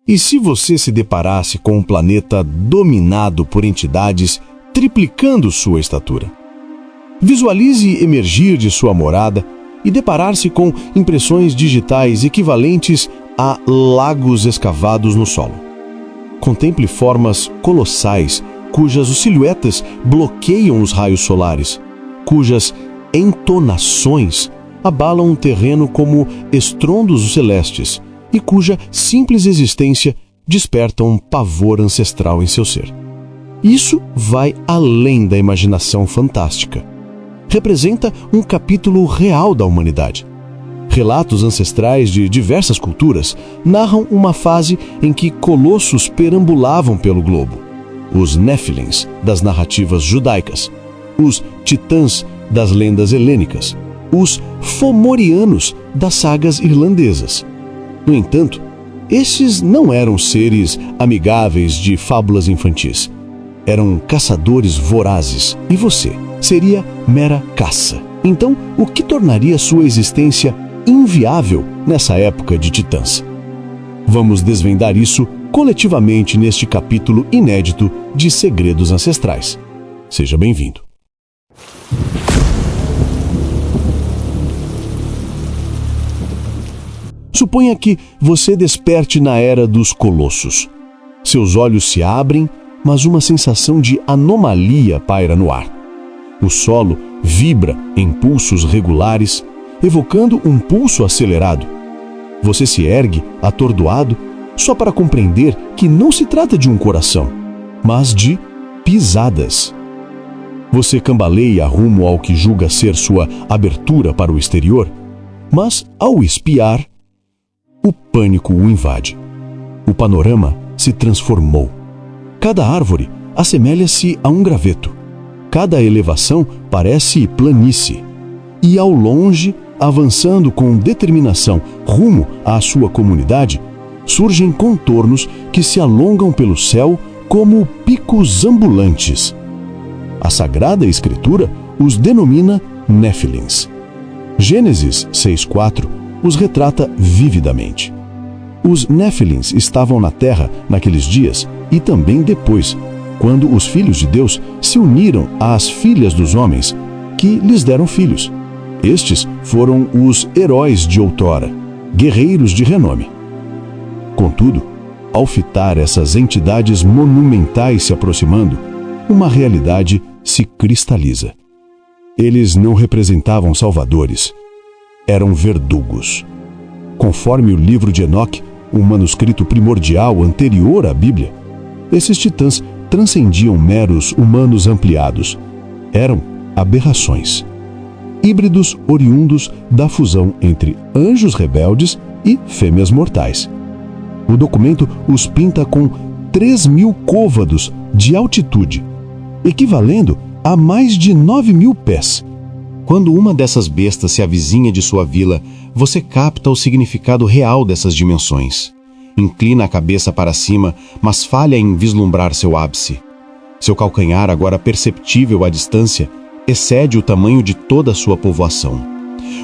E se você se deparasse com um planeta dominado por entidades triplicando sua estatura? Visualize emergir de sua morada e deparar-se com impressões digitais equivalentes a lagos escavados no solo. Contemple formas colossais cujas silhuetas bloqueiam os raios solares, cujas entonações abalam um terreno como estrondos celestes e cuja simples existência desperta um pavor ancestral em seu ser. Isso vai além da imaginação fantástica. Representa um capítulo real da humanidade. Relatos ancestrais de diversas culturas narram uma fase em que colossos perambulavam pelo globo. Os Néfilins, das narrativas judaicas, os Titãs, das lendas helênicas, os Fomorianos, das sagas irlandesas. No entanto, esses não eram seres amigáveis de fábulas infantis. Eram caçadores vorazes, e você seria mera caça. Então, o que tornaria sua existência inviável nessa época de titãs? Vamos desvendar isso coletivamente neste capítulo inédito de Segredos Ancestrais. Seja bem-vindo. Suponha que você desperte na Era dos Colossos. Seus olhos se abrem, mas uma sensação de anomalia paira no ar. O solo vibra em pulsos regulares, evocando um pulso acelerado. Você se ergue, atordoado, só para compreender que não se trata de um coração, mas de pisadas. Você cambaleia rumo ao que julga ser sua abertura para o exterior, mas, ao espiar, o pânico o invade. O panorama se transformou. Cada árvore assemelha-se a um graveto. Cada elevação parece planície. E ao longe, avançando com determinação rumo à sua comunidade, surgem contornos que se alongam pelo céu como picos ambulantes. A Sagrada Escritura os denomina Néfilins. Gênesis 6:4 os retrata vividamente. Os Néfilins estavam na terra naqueles dias e também depois, quando os filhos de Deus se uniram às filhas dos homens, que lhes deram filhos. Estes foram os heróis de outrora, guerreiros de renome. Contudo, ao fitar essas entidades monumentais se aproximando, uma realidade se cristaliza. Eles não representavam salvadores, eram verdugos. Conforme o livro de Enoque, um manuscrito primordial anterior à Bíblia, esses titãs transcendiam meros humanos ampliados. Eram aberrações. Híbridos oriundos da fusão entre anjos rebeldes e fêmeas mortais. O documento os pinta com 3.000 côvados de altitude, equivalendo a mais de 9.000 pés. Quando uma dessas bestas se avizinha de sua vila, você capta o significado real dessas dimensões. Inclina a cabeça para cima, mas falha em vislumbrar seu ápice. Seu calcanhar, agora perceptível à distância, excede o tamanho de toda a sua povoação.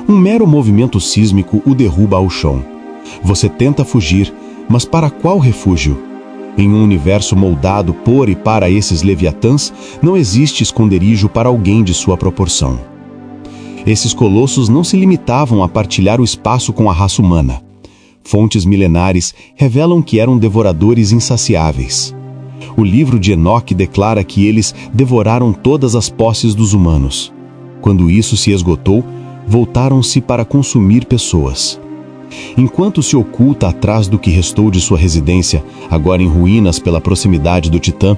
Um mero movimento sísmico o derruba ao chão. Você tenta fugir, mas para qual refúgio? Em um universo moldado por e para esses leviatãs, não existe esconderijo para alguém de sua proporção. Esses colossos não se limitavam a partilhar o espaço com a raça humana. Fontes milenares revelam que eram devoradores insaciáveis. O livro de Enoque declara que eles devoraram todas as posses dos humanos. Quando isso se esgotou, voltaram-se para consumir pessoas. Enquanto se oculta atrás do que restou de sua residência, agora em ruínas pela proximidade do Titã,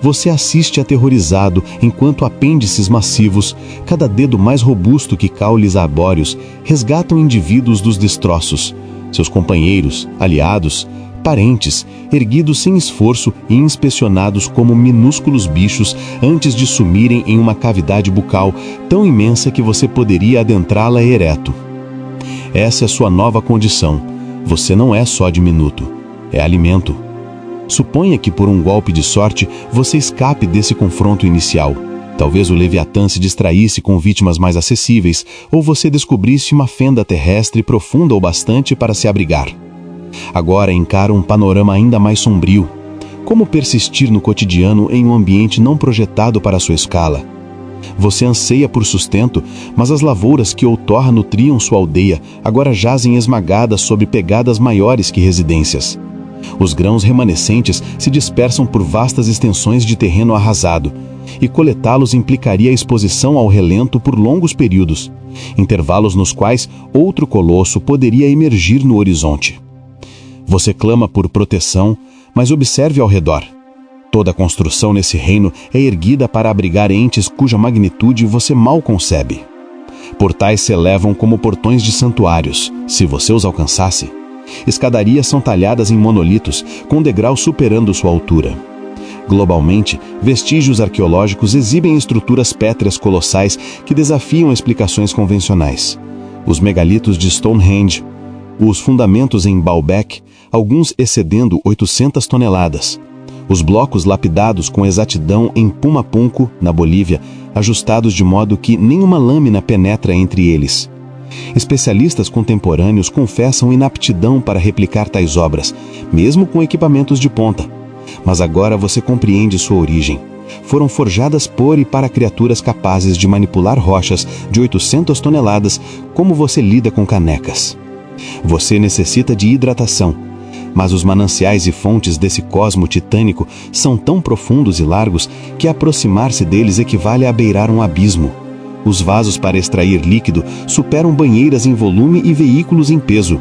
você assiste aterrorizado enquanto apêndices massivos, cada dedo mais robusto que caules arbóreos, resgatam indivíduos dos destroços, seus companheiros, aliados, parentes, erguidos sem esforço e inspecionados como minúsculos bichos antes de sumirem em uma cavidade bucal tão imensa que você poderia adentrá-la ereto. Essa é sua nova condição. Você não é só diminuto, é alimento. Suponha que por um golpe de sorte você escape desse confronto inicial. Talvez o Leviatã se distraísse com vítimas mais acessíveis, ou você descobrisse uma fenda terrestre profunda o bastante para se abrigar. Agora encara um panorama ainda mais sombrio. Como persistir no cotidiano em um ambiente não projetado para sua escala? Você anseia por sustento, mas as lavouras que outrora nutriam sua aldeia agora jazem esmagadas sob pegadas maiores que residências. Os grãos remanescentes se dispersam por vastas extensões de terreno arrasado, e coletá-los implicaria a exposição ao relento por longos períodos, intervalos nos quais outro colosso poderia emergir no horizonte. Você clama por proteção, mas observe ao redor. Toda a construção nesse reino é erguida para abrigar entes cuja magnitude você mal concebe. Portais se elevam como portões de santuários, se você os alcançasse. Escadarias são talhadas em monolitos, com degraus superando sua altura. Globalmente, vestígios arqueológicos exibem estruturas pétreas colossais que desafiam explicações convencionais. Os megalitos de Stonehenge, os fundamentos em Baalbek, alguns excedendo 800 toneladas. Os blocos lapidados com exatidão em Pumapunku, na Bolívia, ajustados de modo que nenhuma lâmina penetra entre eles. Especialistas contemporâneos confessam inaptidão para replicar tais obras, mesmo com equipamentos de ponta. Mas agora você compreende sua origem. Foram forjadas por e para criaturas capazes de manipular rochas de 800 toneladas, como você lida com canecas. Você necessita de hidratação, mas os mananciais e fontes desse cosmo titânico são tão profundos e largos que aproximar-se deles equivale a beirar um abismo. Os vasos para extrair líquido superam banheiras em volume e veículos em peso.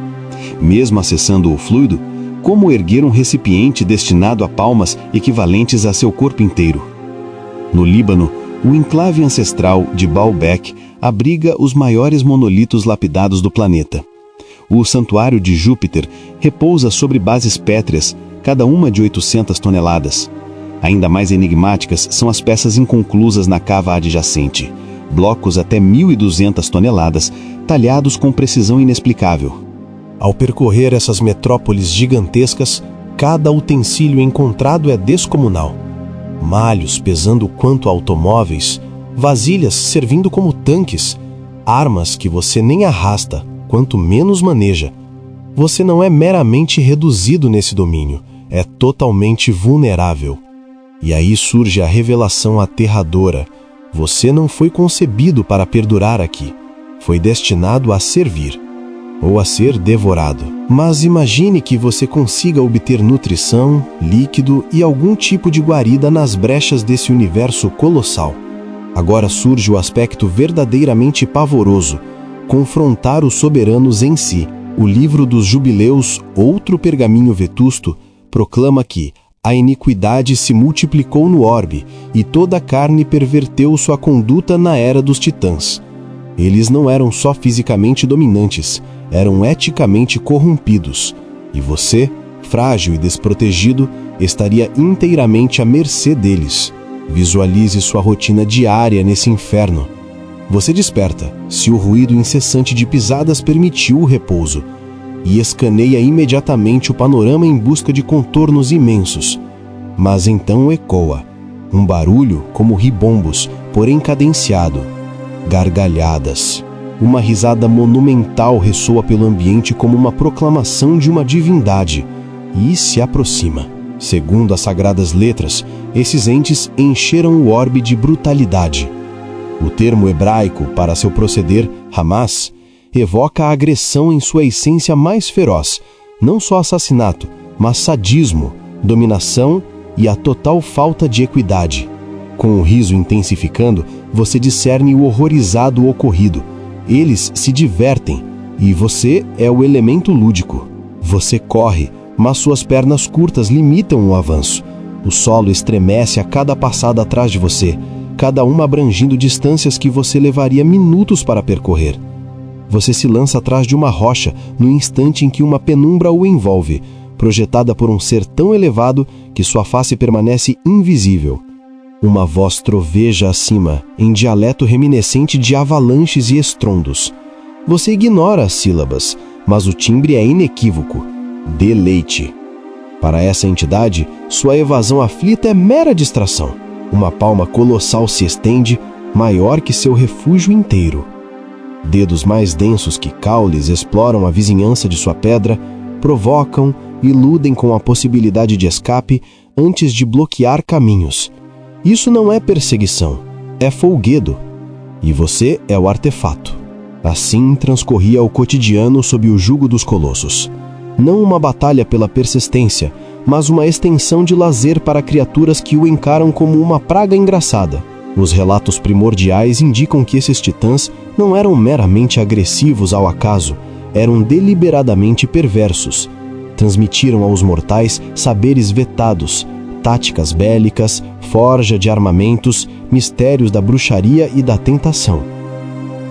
Mesmo acessando o fluido, como erguer um recipiente destinado a palmas equivalentes a seu corpo inteiro? No Líbano, o enclave ancestral de Baalbek abriga os maiores monolitos lapidados do planeta. O santuário de Júpiter repousa sobre bases pétreas, cada uma de 800 toneladas. Ainda mais enigmáticas são as peças inconclusas na cava adjacente, blocos até 1.200 toneladas, talhados com precisão inexplicável. Ao percorrer essas metrópoles gigantescas, cada utensílio encontrado é descomunal. Malhos pesando quanto automóveis, vasilhas servindo como tanques, armas que você nem arrasta, quanto menos maneja. Você não é meramente reduzido nesse domínio, é totalmente vulnerável. E aí surge a revelação aterradora. Você não foi concebido para perdurar aqui. Foi destinado a servir, ou a ser devorado. Mas imagine que você consiga obter nutrição, líquido e algum tipo de guarida nas brechas desse universo colossal. Agora surge o aspecto verdadeiramente pavoroso: confrontar os soberanos em si. O livro dos Jubileus, outro pergaminho vetusto, proclama que a iniquidade se multiplicou no orbe e toda a carne perverteu sua conduta na era dos titãs. Eles não eram só fisicamente dominantes, eram eticamente corrompidos. E você, frágil e desprotegido, estaria inteiramente à mercê deles. Visualize sua rotina diária nesse inferno. Você desperta, se o ruído incessante de pisadas permitiu o repouso, e escaneia imediatamente o panorama em busca de contornos imensos. Mas então ecoa, um barulho como ribombos, porém cadenciado. Gargalhadas. Uma risada monumental ressoa pelo ambiente como uma proclamação de uma divindade, e se aproxima. Segundo as sagradas letras, esses entes encheram o orbe de brutalidade. O termo hebraico para seu proceder, Hamas, evoca a agressão em sua essência mais feroz, não só assassinato, mas sadismo, dominação e a total falta de equidade. Com o riso intensificando, você discerne o horrorizado ocorrido. Eles se divertem, e você é o elemento lúdico. Você corre, mas suas pernas curtas limitam o avanço. O solo estremece a cada passada atrás de você, cada uma abrangindo distâncias que você levaria minutos para percorrer. Você se lança atrás de uma rocha no instante em que uma penumbra o envolve, projetada por um ser tão elevado que sua face permanece invisível. Uma voz troveja acima, em dialeto reminiscente de avalanches e estrondos. Você ignora as sílabas, mas o timbre é inequívoco: deleite. Para essa entidade, sua evasão aflita é mera distração. Uma palma colossal se estende, maior que seu refúgio inteiro. Dedos mais densos que caules exploram a vizinhança de sua pedra, provocam, iludem com a possibilidade de escape antes de bloquear caminhos. Isso não é perseguição, é folguedo. E você é o artefato. Assim transcorria o cotidiano sob o jugo dos colossos. Não uma batalha pela persistência, mas uma extensão de lazer para criaturas que o encaram como uma praga engraçada. Os relatos primordiais indicam que esses titãs não eram meramente agressivos ao acaso, eram deliberadamente perversos. Transmitiram aos mortais saberes vetados, táticas bélicas, forja de armamentos, mistérios da bruxaria e da tentação.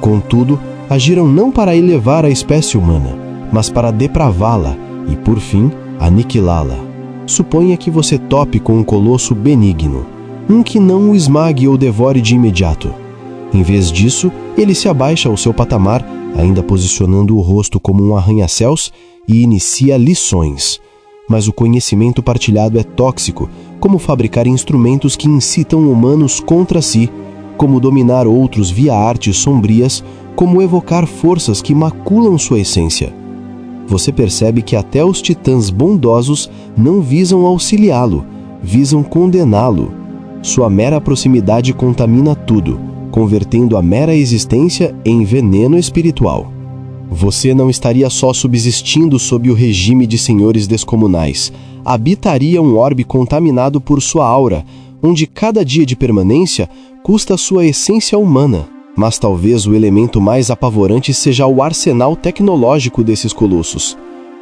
Contudo, agiram não para elevar a espécie humana, mas para depravá-la e, por fim, aniquilá-la. Suponha que você tope com um colosso benigno, um que não o esmague ou devore de imediato. Em vez disso, ele se abaixa ao seu patamar, ainda posicionando o rosto como um arranha-céus, e inicia lições. Mas o conhecimento partilhado é tóxico, como fabricar instrumentos que incitam humanos contra si, como dominar outros via artes sombrias, como evocar forças que maculam sua essência. Você percebe que até os titãs bondosos não visam auxiliá-lo, visam condená-lo. Sua mera proximidade contamina tudo, convertendo a mera existência em veneno espiritual. Você não estaria só subsistindo sob o regime de senhores descomunais. Habitaria um orbe contaminado por sua aura, onde cada dia de permanência custa sua essência humana. Mas talvez o elemento mais apavorante seja o arsenal tecnológico desses colossos.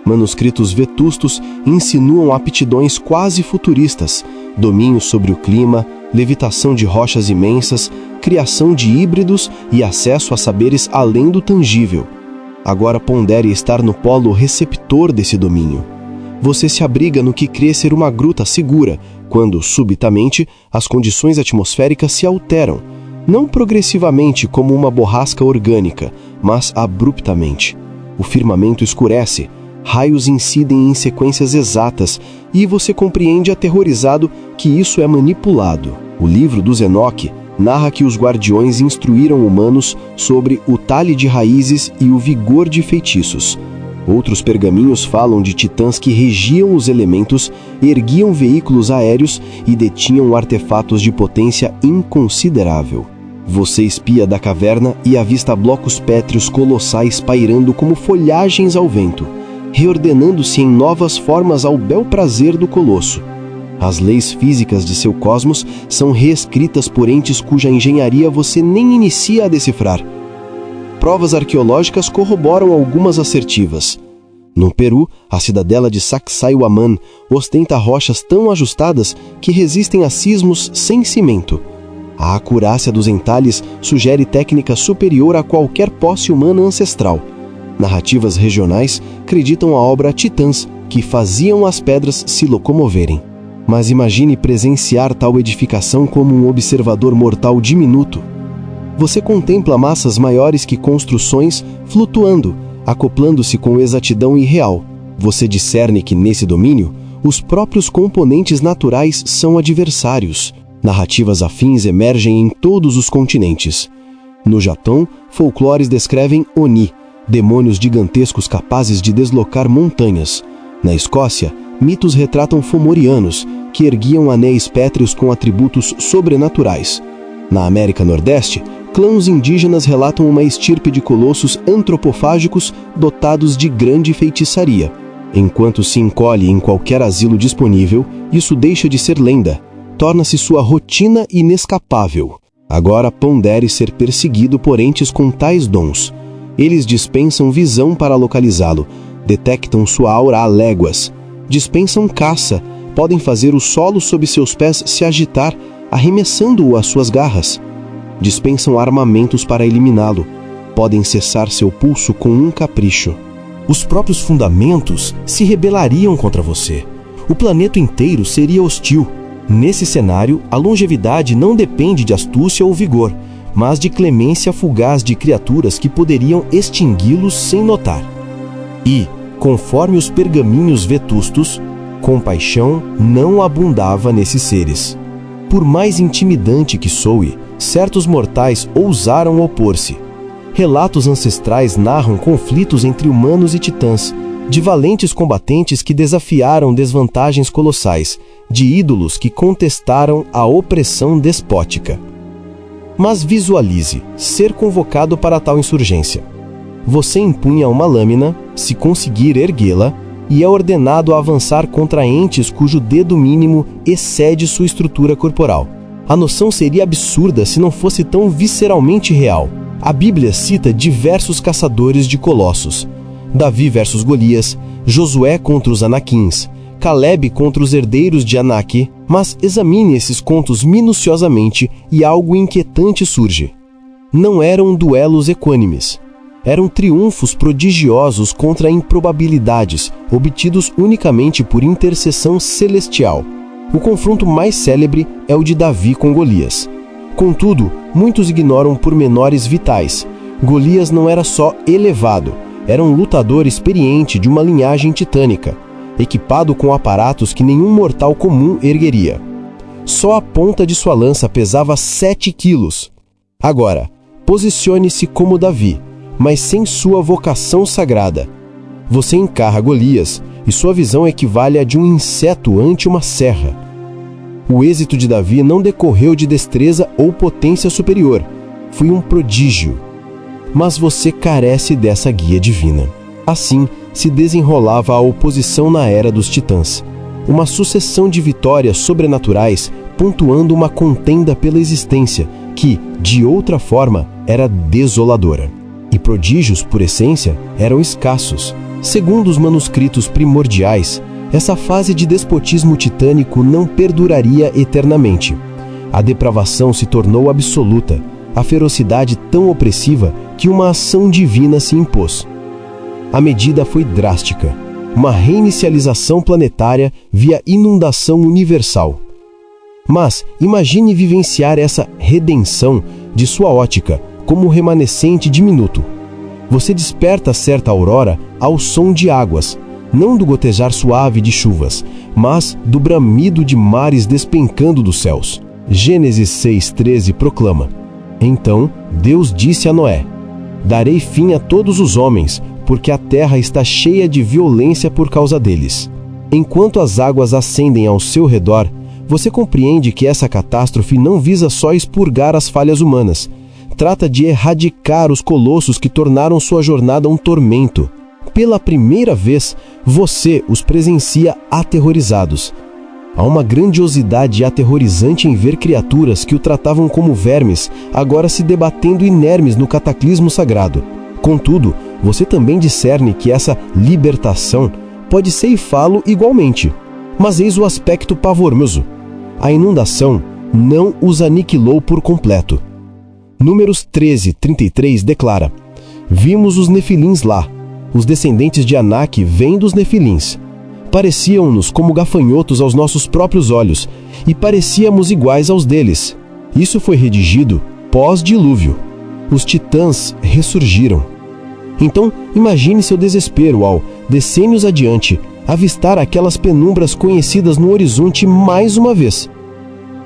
Manuscritos vetustos insinuam aptidões quase futuristas, domínio sobre o clima, levitação de rochas imensas, criação de híbridos e acesso a saberes além do tangível. Agora pondere estar no polo receptor desse domínio. Você se abriga no que crê ser uma gruta segura, quando, subitamente, as condições atmosféricas se alteram, não progressivamente como uma borrasca orgânica, mas abruptamente. O firmamento escurece, raios incidem em sequências exatas, e você compreende aterrorizado que isso é manipulado. O livro dos Enoque narra que os guardiões instruíram humanos sobre o talhe de raízes e o vigor de feitiços. Outros pergaminhos falam de titãs que regiam os elementos, erguiam veículos aéreos e detinham artefatos de potência inconsiderável. Você espia da caverna e avista blocos pétreos colossais pairando como folhagens ao vento, reordenando-se em novas formas ao bel prazer do colosso. As leis físicas de seu cosmos são reescritas por entes cuja engenharia você nem inicia a decifrar. Provas arqueológicas corroboram algumas assertivas. No Peru, a cidadela de Sacsayhuaman ostenta rochas tão ajustadas que resistem a sismos sem cimento. A acurácia dos entalhes sugere técnica superior a qualquer posse humana ancestral. Narrativas regionais acreditam a obra Titãs, que faziam as pedras se locomoverem. Mas imagine presenciar tal edificação como um observador mortal diminuto. Você contempla massas maiores que construções flutuando, acoplando-se com exatidão irreal. Você discerne que nesse domínio, os próprios componentes naturais são adversários. Narrativas afins emergem em todos os continentes. No Japão, folclores descrevem Oni, demônios gigantescos capazes de deslocar montanhas. Na Escócia, mitos retratam fomorianos, que erguiam anéis pétreos com atributos sobrenaturais. Na América Nordeste, clãs indígenas relatam uma estirpe de colossos antropofágicos dotados de grande feitiçaria. Enquanto se encolhe em qualquer asilo disponível, isso deixa de ser lenda, torna-se sua rotina inescapável. Agora pondere ser perseguido por entes com tais dons. Eles dispensam visão para localizá-lo, detectam sua aura a léguas, dispensam caça, podem fazer o solo sob seus pés se agitar, arremessando-o às suas garras. Dispensam armamentos para eliminá-lo, podem cessar seu pulso com um capricho. Os próprios fundamentos se rebelariam contra você. O planeta inteiro seria hostil. Nesse cenário, a longevidade não depende de astúcia ou vigor, mas de clemência fugaz de criaturas que poderiam extingui-los sem notar. E, conforme os pergaminhos vetustos, compaixão não abundava nesses seres. Por mais intimidante que soe, certos mortais ousaram opor-se. Relatos ancestrais narram conflitos entre humanos e titãs, de valentes combatentes que desafiaram desvantagens colossais, de ídolos que contestaram a opressão despótica. Mas visualize ser convocado para tal insurgência. Você empunha uma lâmina, se conseguir erguê-la, e é ordenado a avançar contra entes cujo dedo mínimo excede sua estrutura corporal. A noção seria absurda se não fosse tão visceralmente real. A Bíblia cita diversos caçadores de colossos: Davi versus Golias, Josué contra os Anaquins, Caleb contra os herdeiros de Anak, mas examine esses contos minuciosamente e algo inquietante surge. Não eram duelos equânimes. Eram triunfos prodigiosos contra improbabilidades, obtidos unicamente por intercessão celestial. O confronto mais célebre é o de Davi com Golias. Contudo, muitos ignoram pormenores vitais. Golias não era só elevado, era um lutador experiente de uma linhagem titânica, equipado com aparatos que nenhum mortal comum ergueria. Só a ponta de sua lança pesava 7 quilos. Agora, posicione-se como Davi, mas sem sua vocação sagrada. Você encarra Golias e sua visão equivale à de um inseto ante uma serra. O êxito de Davi não decorreu de destreza ou potência superior, foi um prodígio. Mas você carece dessa guia divina. Assim se desenrolava a oposição na era dos titãs, uma sucessão de vitórias sobrenaturais pontuando uma contenda pela existência que, de outra forma, era desoladora. E prodígios, por essência, eram escassos. Segundo os manuscritos primordiais, essa fase de despotismo titânico não perduraria eternamente. A depravação se tornou absoluta, a ferocidade tão opressiva que uma ação divina se impôs. A medida foi drástica, uma reinicialização planetária via inundação universal. Mas imagine vivenciar essa redenção de sua ótica como remanescente diminuto. Você desperta certa aurora ao som de águas, não do gotejar suave de chuvas, mas do bramido de mares despencando dos céus. Gênesis 6,13 proclama: Então Deus disse a Noé: Darei fim a todos os homens, porque a terra está cheia de violência por causa deles. Enquanto as águas ascendem ao seu redor, você compreende que essa catástrofe não visa só expurgar as falhas humanas. Trata de erradicar os colossos que tornaram sua jornada um tormento. Pela primeira vez, você os presencia aterrorizados. Há uma grandiosidade aterrorizante em ver criaturas que o tratavam como vermes, agora se debatendo inermes no cataclismo sagrado. Contudo, você também discerne que essa libertação pode ceifá-lo igualmente. Mas eis o aspecto pavoroso: a inundação não os aniquilou por completo. Números 13:33 declara: Vimos os nefilins lá. Os descendentes de Anak vêm dos nefilins. Pareciam-nos como gafanhotos aos nossos próprios olhos, e parecíamos iguais aos deles. Isso foi redigido pós-dilúvio. Os titãs ressurgiram. Então, imagine seu desespero ao, decênios adiante, avistar aquelas penumbras conhecidas no horizonte mais uma vez.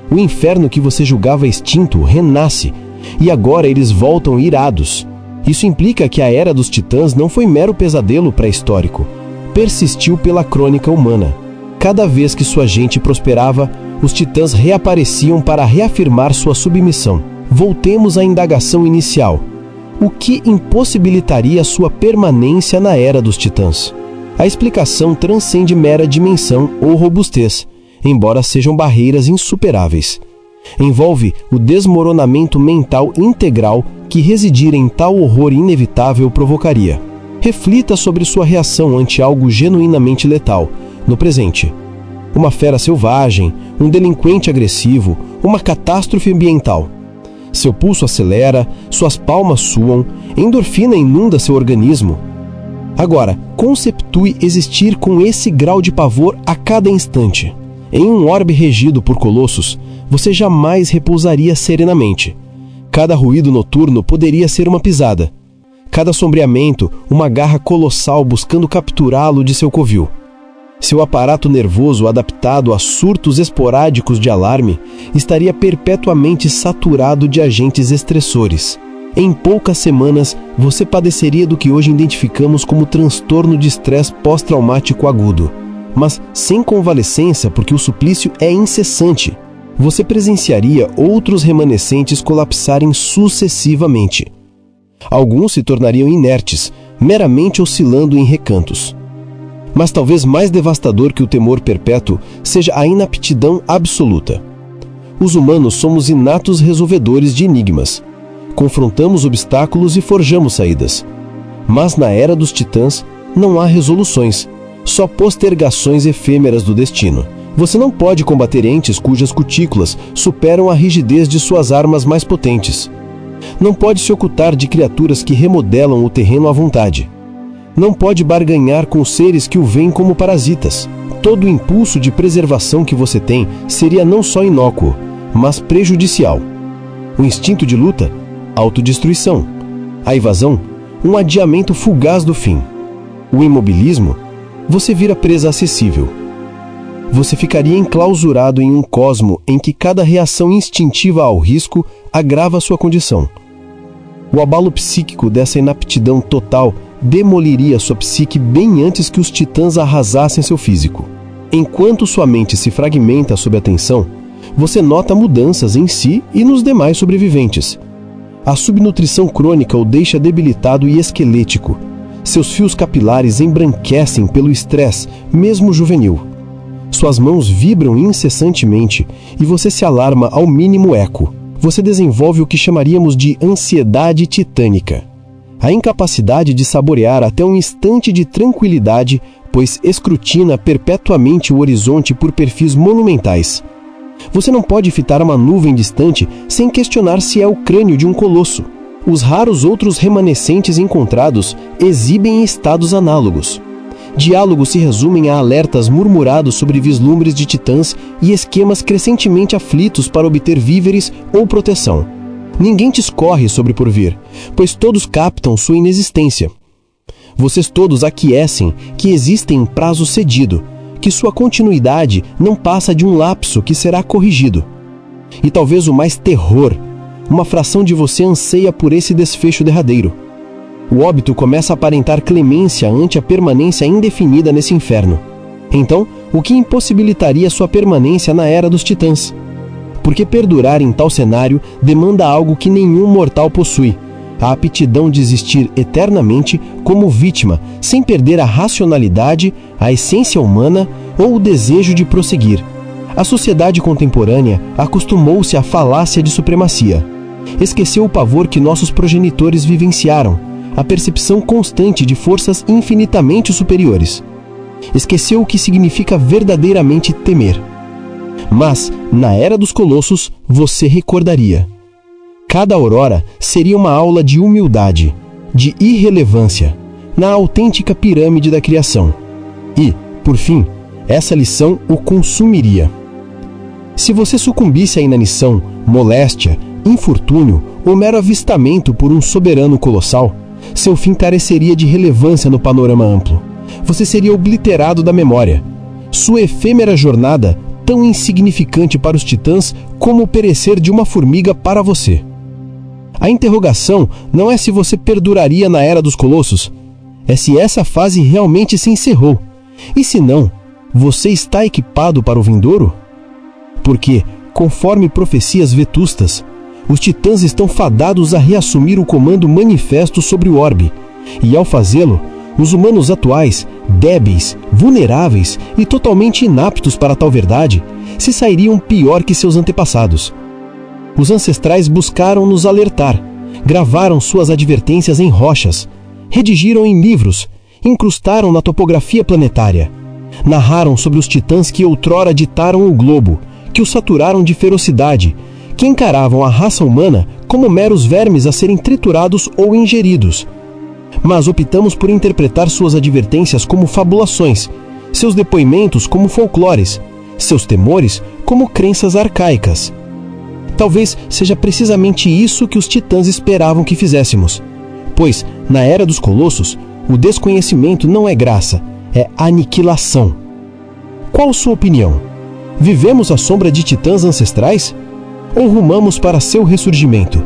O inferno que você julgava extinto renasce, e agora eles voltam irados. Isso implica que a era dos titãs não foi mero pesadelo pré-histórico. Persistiu pela crônica humana. Cada vez que sua gente prosperava, os titãs reapareciam para reafirmar sua submissão. Voltemos à indagação inicial. O que impossibilitaria sua permanência na era dos titãs? A explicação transcende mera dimensão ou robustez, embora sejam barreiras insuperáveis. Envolve o desmoronamento mental integral que residir em tal horror inevitável provocaria. Reflita sobre sua reação ante algo genuinamente letal, no presente. Uma fera selvagem, um delinquente agressivo, uma catástrofe ambiental. Seu pulso acelera, suas palmas suam, endorfina inunda seu organismo. Agora, conceptue existir com esse grau de pavor a cada instante. Em um orbe regido por colossos, você jamais repousaria serenamente. Cada ruído noturno poderia ser uma pisada. Cada sombreamento, uma garra colossal buscando capturá-lo de seu covil. Seu aparato nervoso, adaptado a surtos esporádicos de alarme, estaria perpetuamente saturado de agentes estressores. Em poucas semanas, você padeceria do que hoje identificamos como transtorno de estresse pós-traumático agudo, mas sem convalescença porque o suplício é incessante. Você presenciaria outros remanescentes colapsarem sucessivamente. Alguns se tornariam inertes, meramente oscilando em recantos. Mas talvez mais devastador que o temor perpétuo seja a inaptidão absoluta. Os humanos somos inatos resolvedores de enigmas. Confrontamos obstáculos e forjamos saídas. Mas na era dos titãs não há resoluções, só postergações efêmeras do destino. Você não pode combater entes cujas cutículas superam a rigidez de suas armas mais potentes. Não pode se ocultar de criaturas que remodelam o terreno à vontade. Não pode barganhar com seres que o veem como parasitas. Todo o impulso de preservação que você tem seria não só inócuo, mas prejudicial. O instinto de luta, autodestruição. A evasão, um adiamento fugaz do fim. O imobilismo, você vira presa acessível. Você ficaria enclausurado em um cosmo em que cada reação instintiva ao risco agrava sua condição. O abalo psíquico dessa inaptidão total demoliria sua psique bem antes que os titãs arrasassem seu físico. Enquanto sua mente se fragmenta sob a tensão, você nota mudanças em si e nos demais sobreviventes. A subnutrição crônica o deixa debilitado e esquelético. Seus fios capilares embranquecem pelo estresse, mesmo juvenil. Suas mãos vibram incessantemente e você se alarma ao mínimo eco. Você desenvolve o que chamaríamos de ansiedade titânica. A incapacidade de saborear até um instante de tranquilidade, pois escrutina perpetuamente o horizonte por perfis monumentais. Você não pode fitar uma nuvem distante sem questionar se é o crânio de um colosso. Os raros outros remanescentes encontrados exibem estados análogos. Diálogos se resumem a alertas murmurados sobre vislumbres de titãs e esquemas crescentemente aflitos para obter víveres ou proteção. Ninguém discorre sobre o porvir, pois todos captam sua inexistência. Vocês todos aquiescem que existem um prazo cedido, que sua continuidade não passa de um lapso que será corrigido. E talvez o mais terror, uma fração de você anseia por esse desfecho derradeiro. O óbito começa a aparentar clemência ante a permanência indefinida nesse inferno. Então, o que impossibilitaria sua permanência na era dos titãs? Porque perdurar em tal cenário demanda algo que nenhum mortal possui: a aptidão de existir eternamente como vítima, sem perder a racionalidade, a essência humana ou o desejo de prosseguir. A sociedade contemporânea acostumou-se à falácia de supremacia. Esqueceu o pavor que nossos progenitores vivenciaram, a percepção constante de forças infinitamente superiores. Esqueceu o que significa verdadeiramente temer. Mas, na Era dos Colossos, você recordaria. Cada aurora seria uma aula de humildade, de irrelevância, na autêntica pirâmide da criação. E, por fim, essa lição o consumiria. Se você sucumbisse à inanição, moléstia, infortúnio ou mero avistamento por um soberano colossal, seu fim careceria de relevância no panorama amplo. Você seria obliterado da memória. Sua efêmera jornada, tão insignificante para os titãs como o perecer de uma formiga para você. A interrogação não é se você perduraria na Era dos Colossos, é se essa fase realmente se encerrou. E se não, você está equipado para o vindouro? Porque, conforme profecias vetustas, os titãs estão fadados a reassumir o comando manifesto sobre o orbe, e ao fazê-lo, os humanos atuais, débeis, vulneráveis e totalmente inaptos para tal verdade, se sairiam pior que seus antepassados. Os ancestrais buscaram nos alertar, gravaram suas advertências em rochas, redigiram em livros, incrustaram na topografia planetária, narraram sobre os titãs que outrora ditaram o globo, que o saturaram de ferocidade, que encaravam a raça humana como meros vermes a serem triturados ou ingeridos. Mas optamos por interpretar suas advertências como fabulações, seus depoimentos como folclores, seus temores como crenças arcaicas. Talvez seja precisamente isso que os titãs esperavam que fizéssemos, pois, na Era dos Colossos, o desconhecimento não é graça, é aniquilação. Qual sua opinião? Vivemos à sombra de titãs ancestrais? Ou rumamos para seu ressurgimento?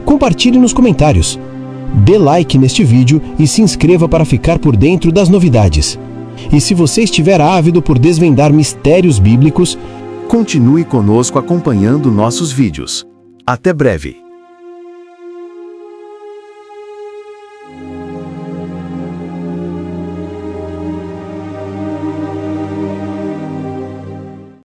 Compartilhe nos comentários. Dê like neste vídeo e se inscreva para ficar por dentro das novidades. E se você estiver ávido por desvendar mistérios bíblicos, continue conosco acompanhando nossos vídeos. Até breve!